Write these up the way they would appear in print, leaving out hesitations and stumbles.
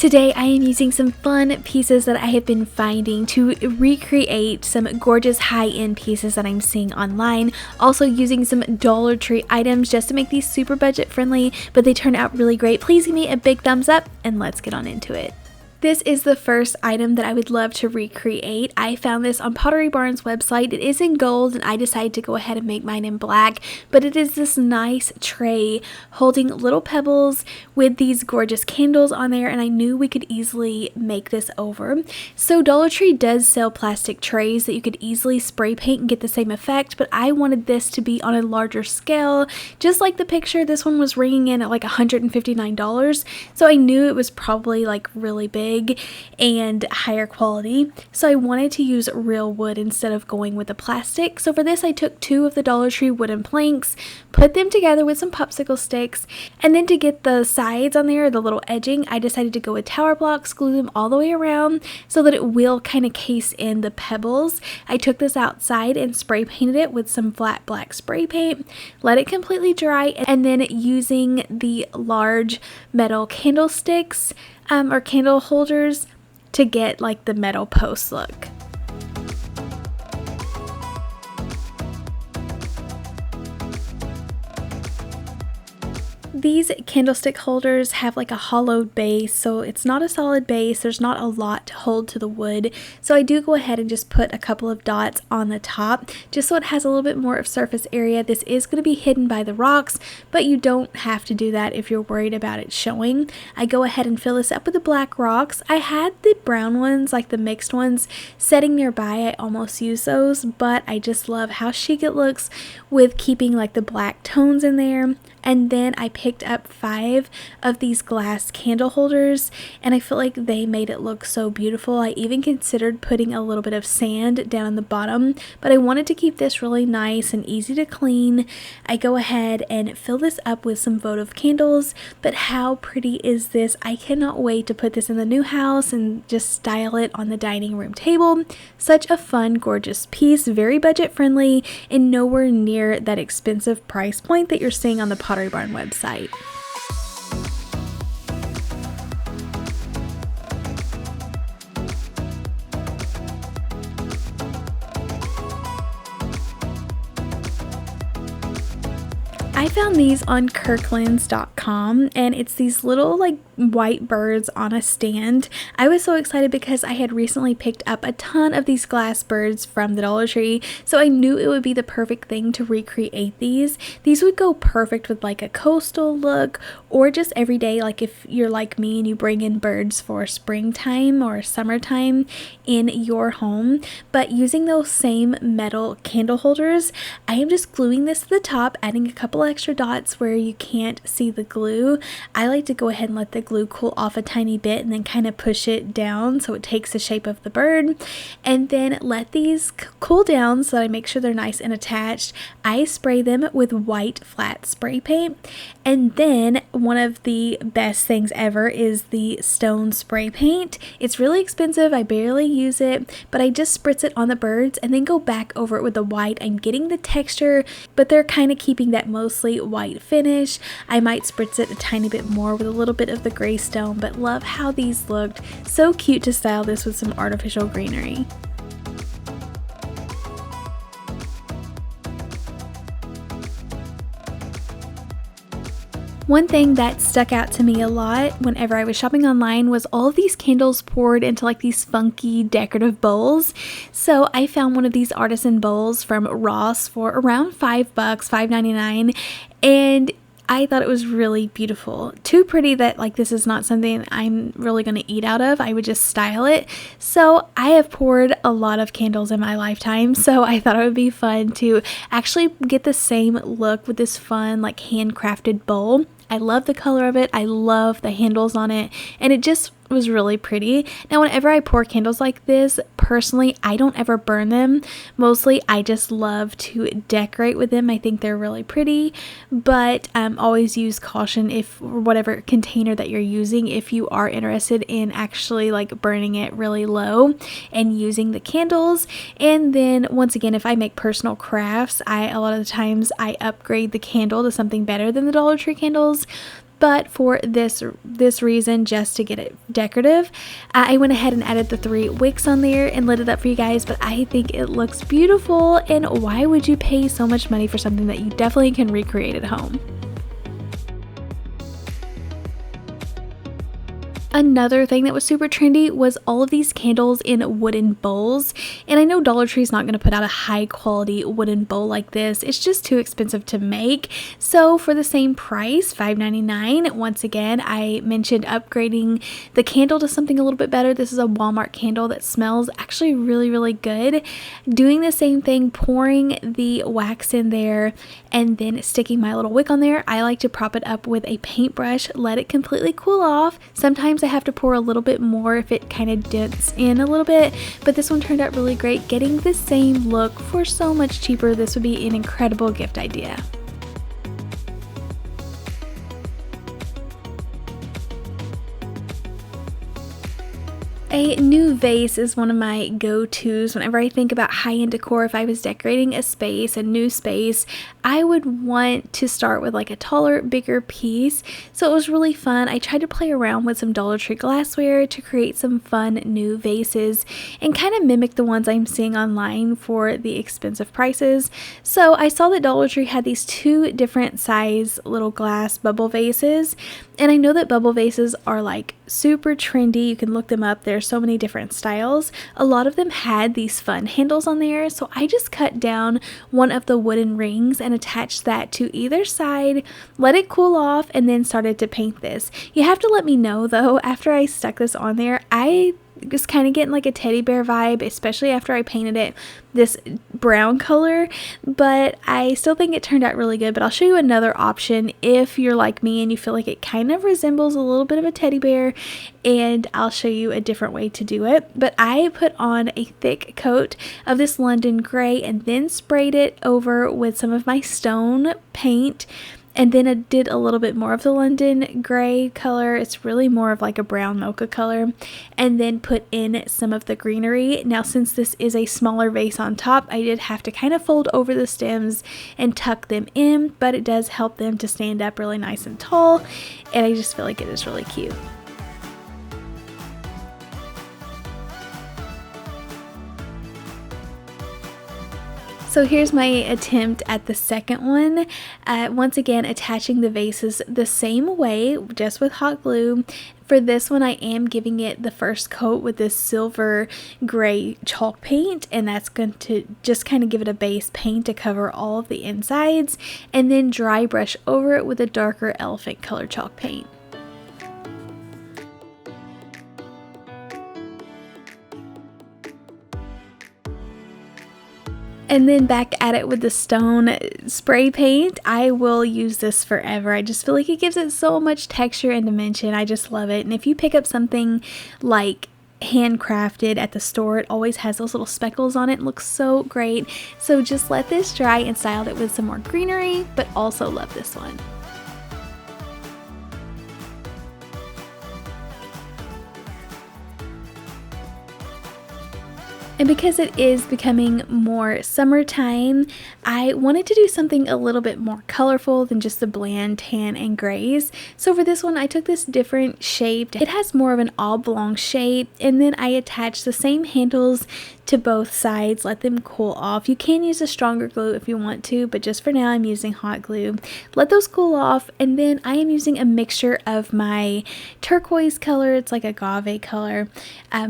Today I am using some fun pieces that I have been finding to recreate some gorgeous high-end pieces that I'm seeing online. Also using some Dollar Tree items just to make these super budget friendly, but they turn out really great. Please give me a big thumbs up and let's get on into it. This is the first item that I would love to recreate. I found this on Pottery Barn's website. It is in gold and I decided to go ahead and make mine in black, but it is this nice tray holding little pebbles with these gorgeous candles on there, and I knew we could easily make this over. So Dollar Tree does sell plastic trays that you could easily spray paint and get the same effect, but I wanted this to be on a larger scale. Just like the picture, this one was ringing in at like $159, so I knew it was probably like really big and higher quality, so I wanted to use real wood instead of going with the plastic. So for this I took 2 of the Dollar Tree wooden planks, put them together with some popsicle sticks, and then to get the sides on there, the little edging, I decided to go with tower blocks, glue them all the way around so that it will kind of case in the pebbles. I took this outside and spray painted it with some flat black spray paint, let it completely dry, and then using the large metal candlesticks or candle holders to get like the metal post look. These candlestick holders have like a hollowed base, so it's not a solid base. There's not a lot to hold to the wood. So I do go ahead and just put a couple of dots on the top just so it has a little bit more of surface area. This is going to be hidden by the rocks, but you don't have to do that if you're worried about it showing. I go ahead and fill this up with the black rocks. I had the brown ones, like the mixed ones, setting nearby. I almost use those, but I just love how chic it looks with keeping like the black tones in there. And then I picked up 5 of these glass candle holders, and I feel like they made it look so beautiful. I even considered putting a little bit of sand down on the bottom, but I wanted to keep this really nice and easy to clean. I go ahead and fill this up with some votive candles, but how pretty is this? I cannot wait to put this in the new house and just style it on the dining room table. Such a fun, gorgeous piece, very budget friendly, and nowhere near that expensive price point that you're seeing on the Pottery Barn website. I found these on Kirklands.com, and it's these little like white birds on a stand. I was so excited because I had recently picked up a ton of these glass birds from the Dollar Tree, so I knew it would be the perfect thing to recreate these. These would go perfect with like a coastal look or just every day, like if you're like me and you bring in birds for springtime or summertime in your home. But using those same metal candle holders, I am just gluing this to the top, adding a couple extra dots where you can't see the glue. I like to go ahead and let the glue cool off a tiny bit and then kind of push it down so it takes the shape of the bird, and then let these cool down so that I make sure they're nice and attached. I spray them with white flat spray paint, and then one of the best things ever is the stone spray paint. It's really expensive, I barely use it, but I just spritz it on the birds and then go back over it with the white. I'm getting the texture, but they're kind of keeping that mostly white finish. I might spritz it a tiny bit more with a little bit of the gray stone, but love how these looked. So cute to style this with some artificial greenery. One thing that stuck out to me a lot whenever I was shopping online was all of these candles poured into like these funky decorative bowls. So I found one of these Artisan bowls from Ross for around $5, $5.99, and I thought it was really beautiful. Too pretty that like this is not something I'm really going to eat out of. I would just style it. So I have poured a lot of candles in my lifetime, so I thought it would be fun to actually get the same look with this fun like handcrafted bowl. I love the color of it. I love the handles on it, and it just was really pretty. Now whenever I pour candles like this, personally I don't ever burn them. Mostly I just love to decorate with them. I think they're really pretty, but always use caution if whatever container that you're using, if you are interested in actually like burning it really low and using the candles. And then once again, if I make personal crafts, a lot of the times I upgrade the candle to something better than the Dollar Tree candles. but for this reason, just to get it decorative, I went ahead and added the 3 wicks on there and lit it up for you guys. But I think it looks beautiful, and why would you pay so much money for something that you definitely can recreate at home? Another thing that was super trendy was all of these candles in wooden bowls, and I know Dollar Tree is not going to put out a high quality wooden bowl like this. It's just too expensive to make. So for the same price, $5.99, once again I mentioned upgrading the candle to something a little bit better. This is a Walmart candle that smells actually really good. Doing the same thing, pouring the wax in there and then sticking my little wick on there. I like to prop it up with a paintbrush, let it completely cool off. Sometimes I have to pour a little bit more if it kind of dents in a little bit, but this one turned out really great. Getting the same look for so much cheaper, this would be an incredible gift idea. A new vase is one of my go-tos whenever I think about high-end decor. If I was decorating a space, a new space, I would want to start with like a taller, bigger piece. So it was really fun. I tried to play around with some Dollar Tree glassware to create some fun new vases and kind of mimic the ones I'm seeing online for the expensive prices. So I saw that Dollar Tree had these 2 different size little glass bubble vases, and I know that bubble vases are like super trendy. You can look them up. There's so many different styles. A lot of them had these fun handles on there, so I just cut down one of the wooden rings and attached that to either side, let it cool off, and then started to paint this. You have to let me know though, after I stuck this on there, I was kind of getting like a teddy bear vibe, especially after I painted it this brown color, but I still think it turned out really good. But I'll show you another option if you're like me and you feel like it kind of resembles a little bit of a teddy bear, and I'll show you a different way to do it. But I put on a thick coat of this London gray and then sprayed it over with some of my stone paint. And then I did a little bit more of the London gray color. It's really more of like a brown mocha color. And then put in some of the greenery. Now, since this is a smaller vase on top, I did have to kind of fold over the stems and tuck them in, but it does help them to stand up really nice and tall. And I just feel like it is really cute. So here's my attempt at the second one. Once again, attaching the vases the same way, just with hot glue. For this one, I am giving it the first coat with this silver gray chalk paint, and that's going to just kind of give it a base paint to cover all of the insides, and then dry brush over it with a darker elephant color chalk paint. And then back at it with the stone spray paint. I will use this forever. I just feel like it gives it so much texture and dimension. I just love it. And if you pick up something like handcrafted at the store, it always has those little speckles on it. It looks so great. So just let this dry and styled it with some more greenery, but also love this one. And because it is becoming more summertime, I wanted to do something a little bit more colorful than just the bland tan and grays. So for this one, I took this different shape. It has more of an oblong shape, and then I attached the same handles to both sides, let them cool off. You can use a stronger glue if you want to, but just for now I'm using hot glue. Let those cool off, and then I am using a mixture of my turquoise color, it's like agave color,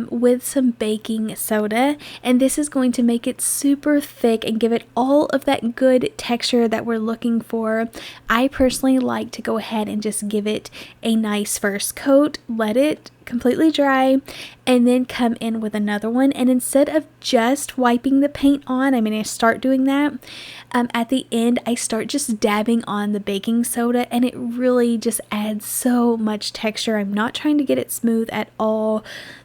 with some baking soda, and this is going to make it super thick and give it all of that good texture that we're looking for. I personally like to go ahead and just give it a nice first coat, let it completely dry, and then come in with another one. And instead of just wiping the paint on, I'm going to start doing that. At the end, I start just dabbing on the baking soda, and it really just adds so much texture. I'm not trying to get it smooth at all,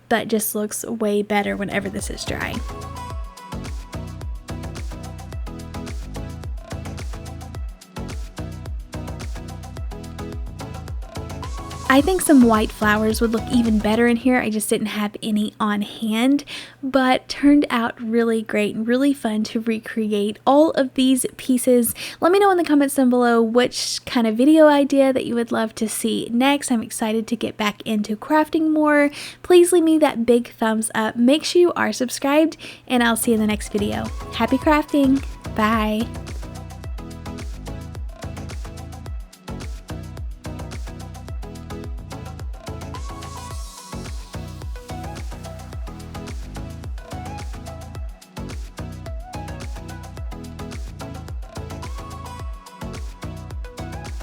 but just looks way better whenever this is dry. I think some white flowers would look even better in here. I just didn't have any on hand, but turned out really great and really fun to recreate all of these pieces. Let me know in the comments down below which kind of video idea that you would love to see next. I'm excited to get back into crafting more. Please leave me that big thumbs up. Make sure you are subscribed, and I'll see you in the next video. Happy crafting! Bye!